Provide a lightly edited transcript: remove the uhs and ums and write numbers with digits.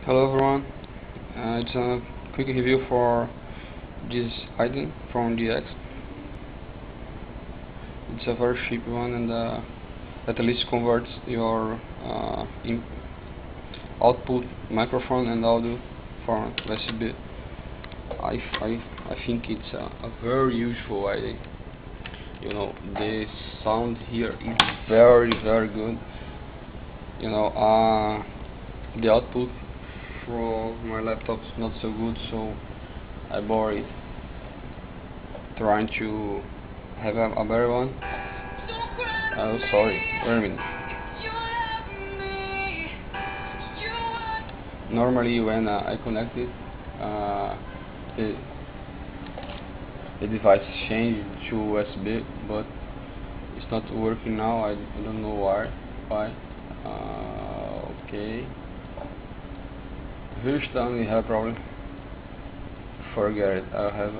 Hello everyone, it's a quick review for this item from DX. It's a very cheap one and at least converts your output microphone and audio from USB. I think it's a very useful item. You know, the sound here is very good. You know, the output from my laptop is not so good, so I bought it trying to have a better one. Oh, sorry, wait a minute. Normally when I connect it, the device changed to USB, but it's not working now. I don't know why. Okay. Here's time we have a problem. Forget it. I'll have